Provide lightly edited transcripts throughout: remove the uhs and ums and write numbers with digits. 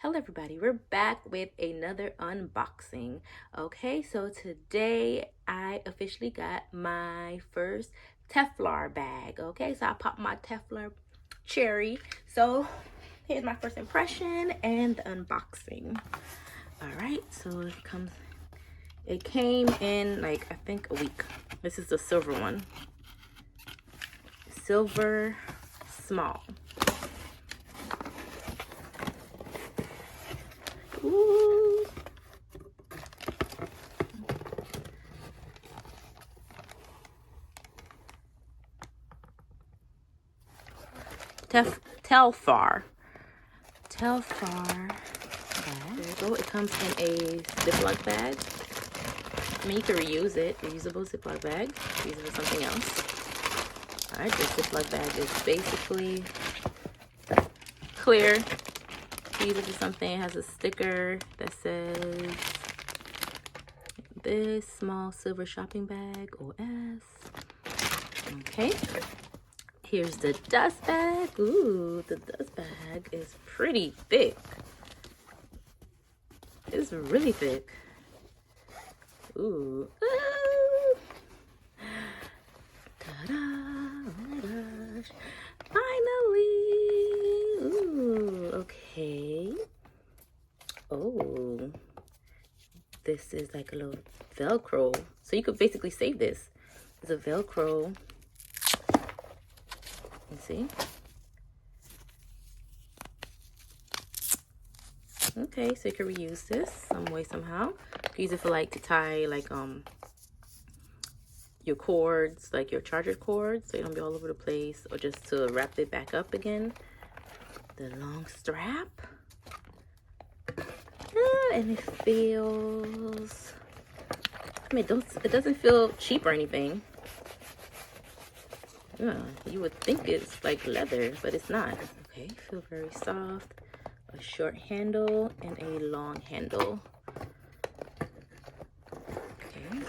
Hello everybody, we're back with another unboxing. Okay, so today I officially got my first Telfar bag. Okay, so I popped my Telfar cherry. So here's my first impression and the unboxing. All right, so it came in like I think a week. This is the silver one. Silver small. Ooh. Telfar. Telfar bag. There you go. It comes in a Ziploc bag. I mean, you can reuse it. Reusable Ziploc bag. Use it for something else. Alright, this Ziploc bag is basically clear. Use it for something. It has a sticker that says this small silver shopping bag OS. Okay. Here's the dust bag. Ooh, the dust bag is pretty thick. It's really thick. Ooh. Ta-da! Oh my gosh. Finally! Ooh, okay. Oh. This is like a little Velcro. So you could basically save this. It's a Velcro. You see? Okay, so you can reuse this some way somehow. You can use it for like to tie like your cords, like your charger cords, so you don't be all over the place, or just to wrap it back up again. The long strap. And it feels, I mean, it doesn't feel cheap or anything. Yeah, you would think it's like leather, but it's not. Okay, feel very soft. A short handle and a long handle. Okay.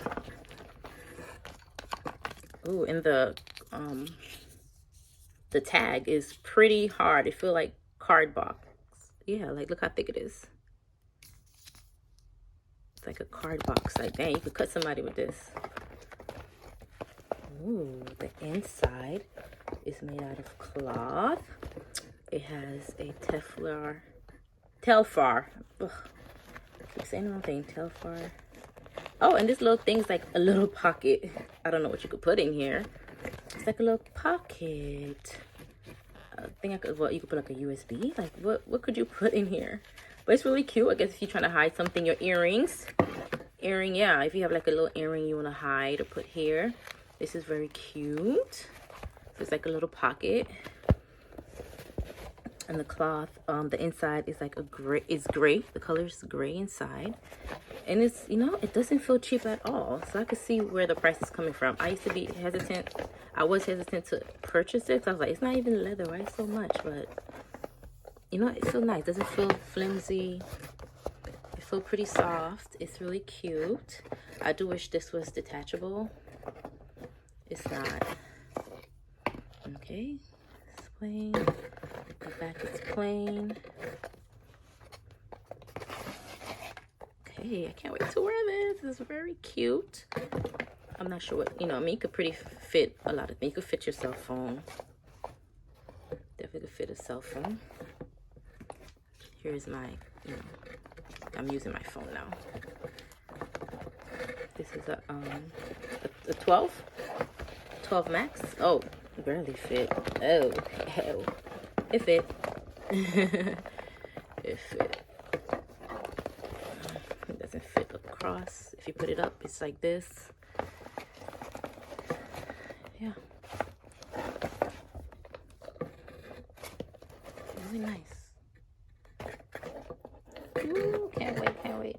Ooh, and the tag is pretty hard. It feels like cardboard. Yeah, like look how thick it is. It's like a card box. Like, dang, you could cut somebody with this. Ooh, the inside is made out of cloth. It has a Telfar. Ugh, I keep saying the wrong thing. Telfar. Oh, and this little thing's like a little pocket. I don't know what you could put in here. It's like a little pocket. I think I could, you could put like a USB. Like, what could you put in here? But it's really cute. I guess if you're trying to hide something, your earrings. Yeah. If you have like a little earring you want to hide or put here. This is very cute. So it's like a little pocket. And the cloth, the inside is like it's gray. The color's gray inside. And it's, you know, it doesn't feel cheap at all. So I could see where the price is coming from. I used to be hesitant. I was hesitant to purchase it. I was like, it's not even leather. Why so much? But, you know, it feels nice. It doesn't feel flimsy. It feels pretty soft. It's really cute. I do wish this was detachable. It's not. Okay. It's plain. The back is plain. Okay, I can't wait to wear this. This is very cute. I'm not sure what, you know, I mean, you could pretty fit a lot of things. You could fit your cell phone. Definitely could fit a cell phone. Here's my, you know, I'm using my phone now. This is a 12 max. Oh, barely fit. Oh, hell. It fit. It fit. It doesn't fit across. If you put it up, it's like this. Yeah. Really nice. Ooh, can't wait.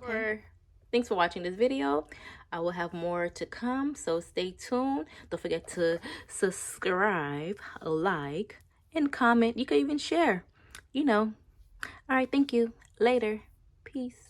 Okay. Thanks for watching this video. I will have more to come, so stay tuned. Don't forget to subscribe, like, and comment. You can even share, you know. All right, thank you. Later. Peace.